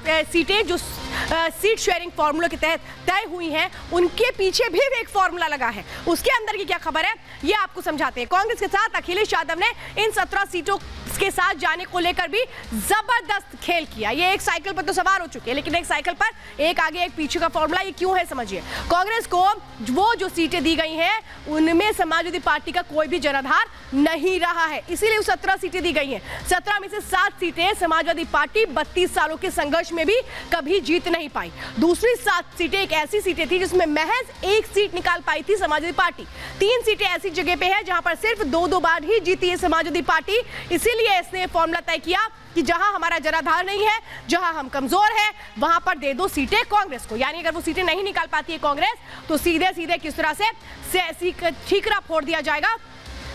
सीटें जो seat sharing formula के तहत तय हुई हैं, उनके पीछे भी एक फार्मूला लगा है। उसके अंदर की क्या खबर है ये आपको समझाते हैं। कांग्रेस के साथ अखिलेश यादव ने इन 17 सीटों के साथ जाने को लेकर भी जबरदस्त खेल किया। ये एक साइकिल पर तो सवार हो चुके हैं, लेकिन एक साइकिल पर एक आगे एक पीछे का फॉर्मूला ये क्यों है समझिए। कांग्रेस को वो जो सीटें दी गई हैं उनमें समाजवादी पार्टी का कोई भी जनाधार नहीं रहा है, इसीलिए 17 सीटें दी गई हैं। 17 में से 7 सीटें समाजवादी पार्टी 32 सालों के संघर्ष में भी कभी जीत नहीं पाई। दूसरी 7 सीटें एक ऐसी सीटें थी जिसमें महज 1 सीट निकाल पाई थी समाजवादी पार्टी। 3 सीटें ऐसी जगह पे है जहां पर सिर्फ 2-2 बार ही जीती है समाजवादी पार्टी। इसीलिए इसने फॉर्मूला तय किया कि जहां हमारा जनाधार नहीं है, जहां हम कमजोर हैं, वहां पर दे दो सीटें कांग्रेस को। यानी अगर वो सीटें नहीं निकाल पाती है कांग्रेस तो सीधे सीधे किस तरह से ठीकरा फोड़ दिया जाएगा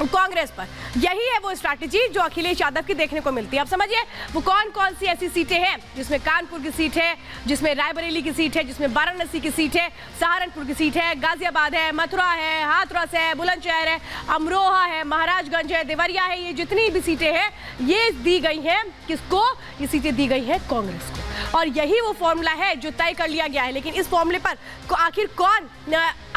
कांग्रेस पर। यही है वो स्ट्रैटेजी जो अखिलेश यादव की देखने को मिलती है। अब समझिए वो कौन कौन सी ऐसी सीटें हैं जिसमें कानपुर की सीट है, जिसमें रायबरेली की सीट है, जिसमें वाराणसी की सीट है, सहारनपुर की सीट है, गाजियाबाद है, मथुरा है, हाथरस है, बुलंदशहर है, अमरोहा है, महाराजगंज है, देवरिया है। ये जितनी भी सीटें हैं ये दी गई हैं किसको? ये सीटें दी गई हैं कांग्रेस को। और यही वो फॉर्मूला है जो तय कर लिया गया है। लेकिन इस फॉर्मूले पर आखिर कौन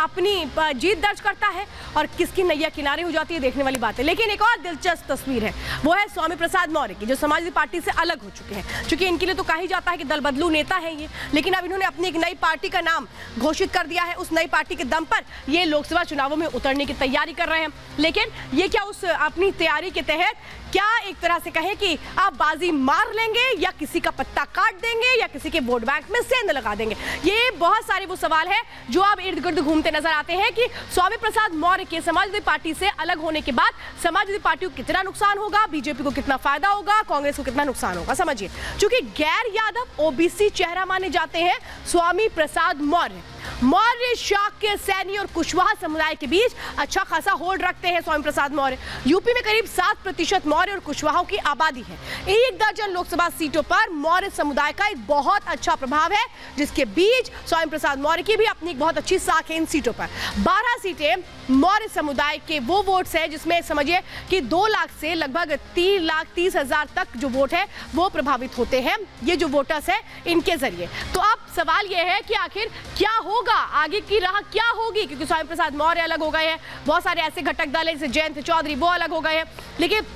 अपनी जीत दर्ज करता है और किसकी नैया किनारे हो जाती है देखने वाली बात है। लेकिन एक और दिलचस्प तस्वीर है, वो है स्वामी प्रसाद मौर्य की, जो समाजवादी पार्टी से अलग हो चुके हैं। क्योंकि इनके लिए तो कहा जाता है कि दल बदलू नेता है ये, लेकिन अब इन्होंने अपनी एक नई पार्टी का नाम घोषित कर दिया है। उस नई पार्टी के दम पर ये लोकसभा चुनावों में उतरने की तैयारी कर रहे हैं। लेकिन ये क्या उस अपनी तैयारी के तहत क्या एक तरह से कहें कि आप बाजी मार लेंगे या किसी का पत्ता काट देंगे या किसी के वोट बैंक में सेंध लगा देंगे? ये बहुत सारे वो सवाल है जो अब इर्द गिर्द घूमते नजर आते हैं कि स्वामी प्रसाद मौर्य के समाजवादी पार्टी से अलग होने के बाद समाजवादी पार्टी को कितना नुकसान होगा, बीजेपी को कितना फायदा होगा, कांग्रेस को कितना नुकसान होगा समझिए। क्योंकि गैर यादव ओबीसी चेहरा माने जाते हैं स्वामी प्रसाद मौर्य। मौर्य शाक्य, सैनी और कुशवाहा समुदाय के बीच अच्छा खासा होल्ड रखते हैं स्वामी प्रसाद मौर्य। यूपी में करीब 7% मौर्य और कुशवाहाओं की आबादी है। 1 दर्जन लोकसभा सीटों पर मौर्य समुदाय का एक बहुत अच्छा प्रभाव है, जिसके बीच स्वामी प्रसाद मौर्य की भी अपनी एक बहुत अच्छी साख है। इन सीटों पर 12 सीटें मौर्य समुदाय के वो वोट्स है जिसमें समझिए कि 2 लाख से लगभग 3,30,000 तक जो वोट है वो प्रभावित होते हैं, ये जो वोटर्स है इनके जरिए। तो अब सवाल ये है कि आखिर क्या होगा, आगे की राह क्या होगी? क्योंकि स्वामी प्रसाद मौर्य अलग हो गए हैं, बहुत सारे ऐसे घटक दल है जैसे जयंत चौधरी वो अलग हो गए हैं। लेकिन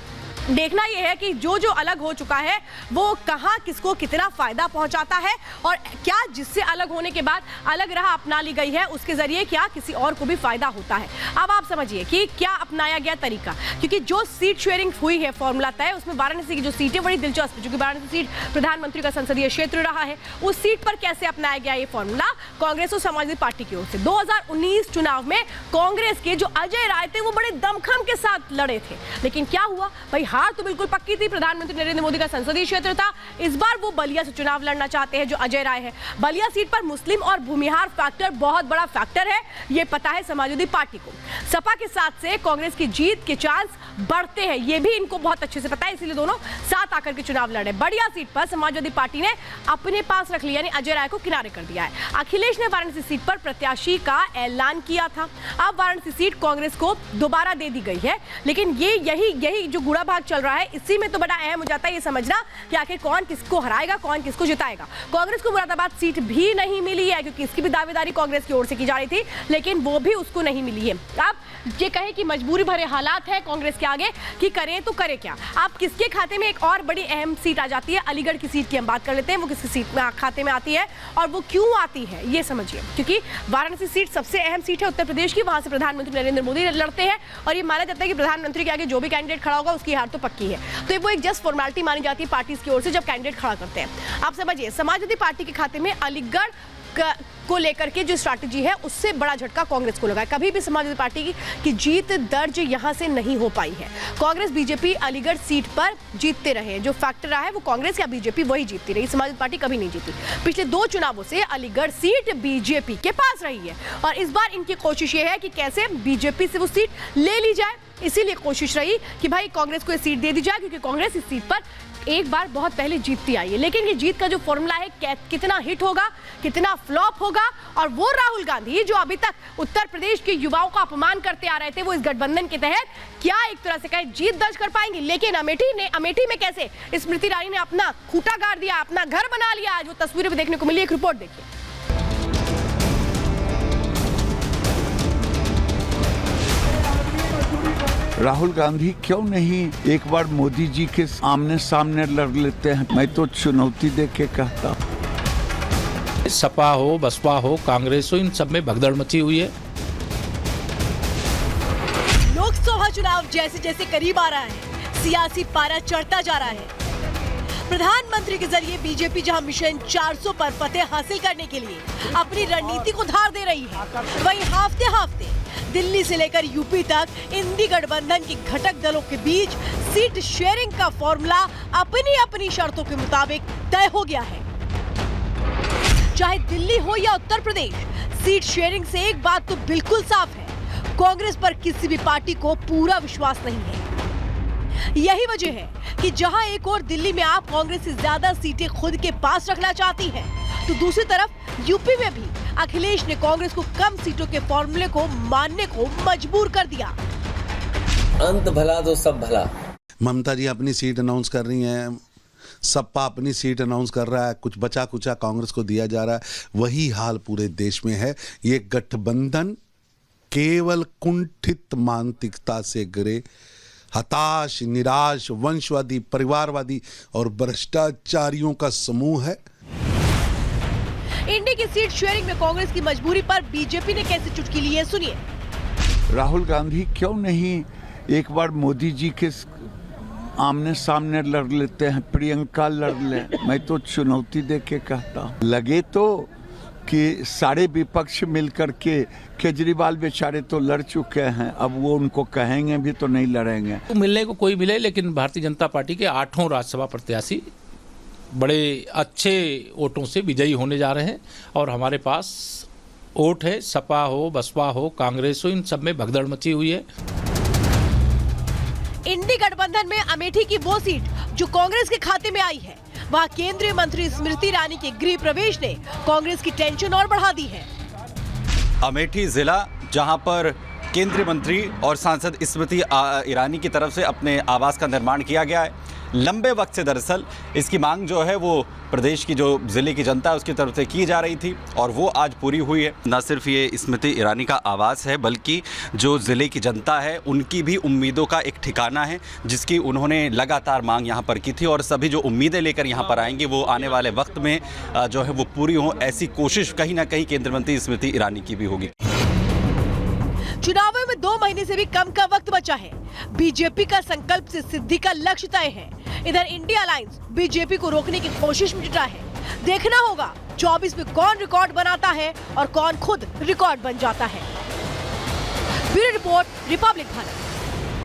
देखना यह है कि जो अलग हो चुका है वो कहां किसको कितना फायदा पहुंचाता है, और क्या जिससे अलग होने के बाद अलग राह अपना ली गई है उसके जरिए क्या किसी और को भी फायदा होता है। अब आप समझिए कि क्या अपनाया गया तरीका, क्योंकि जो सीट शेयरिंग हुई है फॉर्मूला तय, उसमें वाराणसी की जो सीट है बड़ी दिलचस्प, क्योंकि वाराणसी सीट प्रधानमंत्री का संसदीय क्षेत्र रहा है। उस सीट पर कैसे अपनाया गया ये फॉर्मूला कांग्रेस और समाजवादी पार्टी की ओर से। 2019 चुनाव में कांग्रेस के जो अजय राय थे वो बड़े दमखम के साथ लड़े थे, लेकिन क्या हुआ भाई, हार तो बिल्कुल पक्की थी। प्रधानमंत्री नरेंद्र मोदी का संसदीय क्षेत्र था। इस बार वो बलिया से चुनाव लड़ना चाहते हैं जो अजय राय है। बलिया सीट पर मुस्लिम और भूमिहार फैक्टर बहुत बड़ा फैक्टर है, ये पता है समाजवादी पार्टी को। सपा के साथ से कांग्रेस की जीत के चांस बढ़ते हैं, ये भी इनको बहुत अच्छे से पता है, इसलिए दोनों साथ आकर के चुनाव लड़े। बलिया सीट पर समाजवादी पार्टी ने अपने पास रख लिया, यानी अजय राय को किनारे कर दिया है। अखिलेश ने वाराणसी सीट पर प्रत्याशी का ऐलान किया था। अब वाराणसी सीट कांग्रेस को दोबारा दे दी गई है, लेकिन यही जो गुड़ा भाग चल रहा है इसी में तो बड़ा अहम हो जाता है ये समझना कि आखिर कौन किसको हराएगा, कौन किसको जिताएगा। कांग्रेस को मुरादाबाद सीट भी नहीं मिली है, क्योंकि इसकी भी दावेदारी कांग्रेस की ओर से की जा रही थी, लेकिन वो भी उसको नहीं मिली है। अब ये कहें कि मजबूरी भरे हालात है कांग्रेस के आगे कि करें तो करें क्या। अब किसके खाते में एक और बड़ी अहम सीट आ जाती है, अलीगढ़ की सीट की हम बात कर लेते हैं। वो किसकी सीट में खाते में आती है और वो क्यों आती है ये समझिए। क्योंकि वाराणसी सीट सबसे अहम सीट है उत्तर प्रदेश की, वहां से प्रधानमंत्री नरेंद्र मोदी लड़ते हैं और ये माना जाता है कि प्रधानमंत्री के आगे जो भी कैंडिडेट खड़ा होगा उसकी हार तो पक्की है। तो वो एक जस्ट फॉर्मेलिटी मानी जाती है पार्टी की ओर से जब कैंडिडेट खड़ा करते हैं। आप समझिए समाजवादी पार्टी के खाते में अलीगढ़ को लेकर के जो स्ट्रैटेजी है उससे बड़ा झटका कांग्रेस को लगा है। कभी भी समाजवादी पार्टी की जीत दर्ज यहां से नहीं हो पाई है। कांग्रेस बीजेपी अलीगढ़ सीट पर जीतते रहे, जो फैक्टर रहा है वो कांग्रेस या बीजेपी वही जीतती रही, समाजवादी पार्टी कभी नहीं जीती। पिछले 2 चुनावों से अलीगढ़ सीट बीजेपी के पास रही है और इस बार इनकी कोशिश ये है कि कैसे बीजेपी से वो सीट ले ली जाए। इसीलिए कोशिश रही कि भाई कांग्रेस को ये सीट दे दी जाए, क्योंकि कांग्रेस इस सीट पर एक बार बहुत पहले जीतती आई है। लेकिन ये जीत का जो फॉर्मूला है कितना हिट होगा, कितना फ्लॉप होगा, और वो राहुल गांधी जो अभी तक उत्तर प्रदेश के युवाओं का अपमान करते आ रहे थे, वो इस गठबंधन के तहत क्या एक तरह से कहे जीत दर्ज कर पाएंगे। लेकिन अमेठी में कैसे स्मृति ईरानी ने अपना खूंटा गाड़ दिया, अपना घर बना लिया, आज वो तस्वीरें भी देखने को मिली। एक रिपोर्ट देखिए। राहुल गांधी क्यों नहीं एक बार मोदी जी के आमने सामने लड़ लेते हैं? मैं तो चुनौती दे के कहता। सपा हो, बसपा हो, कांग्रेस हो, इन सब में भगदड़ मची हुई है। लोकसभा चुनाव जैसे जैसे करीब आ रहा है, सियासी पारा चढ़ता जा रहा है। प्रधानमंत्री के जरिए बीजेपी जहां मिशन 400 पर फतेह हासिल करने के लिए अपनी रणनीति को धार दे रही है, वहीं हाफते दिल्ली से लेकर यूपी तक इंडी गठबंधन के घटक दलों के बीच सीट शेयरिंग का फॉर्मूला अपनी अपनी शर्तों के मुताबिक तय हो गया है। चाहे दिल्ली हो या उत्तर प्रदेश, सीट शेयरिंग से एक बात तो बिल्कुल साफ है, कांग्रेस पर किसी भी पार्टी को पूरा विश्वास नहीं है। यही वजह है कि जहां एक और दिल्ली में आप कांग्रेस से ज्यादा सीटें खुद के पास रखना चाहती हैं, तो दूसरी तरफ यूपी में भी अखिलेश ने कांग्रेस को कम सीटों के फॉर्मूले को मानने को मजबूर कर दिया। अंत भला तो सब भला। ममता जी अपनी सीट अनाउंस कर रही हैं, सपा अपनी सीट अनाउंस कर रहा है, कुछ बचा कुचा कांग्रेस को दिया जा रहा है। वही हाल पूरे देश में है। ये गठबंधन केवल कुंठित मानसिकता से गिरे हताश, निराश, वंशवादी, परिवारवादी और भ्रष्टाचारियों का समूह है। इंडी की सीट शेयरिंग में कांग्रेस की मजबूरी पर बीजेपी ने कैसे चुटकी ली है, सुनिए। राहुल गांधी क्यों नहीं एक बार मोदी जी के आमने सामने लड़ लेते हैं? प्रियंका लड़ ले। मैं तो चुनौती दे के कहता। लगे तो कि सारे विपक्ष मिलकर के, केजरीवाल बेचारे तो लड़ चुके हैं, अब वो उनको कहेंगे भी तो नहीं लड़ेंगे। तो मिलने को कोई मिले, लेकिन भारतीय जनता पार्टी के 8 राज्यसभा प्रत्याशी बड़े अच्छे वोटों से विजयी होने जा रहे हैं, और हमारे पास वोट है। सपा हो, बसपा हो, कांग्रेस हो, इन सब में भगदड़ मची हुई है। इंडी गठबंधन में अमेठी की वो सीट जो कांग्रेस के खाते में आई है, वहाँ केंद्रीय मंत्री स्मृति ईरानी के गृह प्रवेश ने कांग्रेस की टेंशन और बढ़ा दी है। अमेठी जिला जहां पर केंद्रीय मंत्री और सांसद स्मृति ईरानी की तरफ से अपने आवास का निर्माण किया गया है। लंबे वक्त से दरअसल इसकी मांग जो है वो प्रदेश की जो ज़िले की जनता है उसकी तरफ से की जा रही थी, और वो आज पूरी हुई है। न सिर्फ ये स्मृति ईरानी का आवास है, बल्कि जो ज़िले की जनता है उनकी भी उम्मीदों का एक ठिकाना है, जिसकी उन्होंने लगातार मांग यहाँ पर की थी। और सभी जो उम्मीदें लेकर यहाँ पर आएंगे वो आने वाले वक्त में जो है वो पूरी हों, ऐसी कोशिश कहीं ना कहीं केंद्रीय मंत्री स्मृति ईरानी की भी होगी। चुनावों में 2 महीने से भी कम का वक्त बचा है। बीजेपी का संकल्प से सिद्धि का लक्ष्य तय है। इधर इंडिया अलायंस बीजेपी को रोकने की कोशिश में जुटा है। देखना होगा 24 में कौन रिकॉर्ड बनाता है और कौन खुद रिकॉर्ड बन जाता है। Bureau report, Republic Bharat.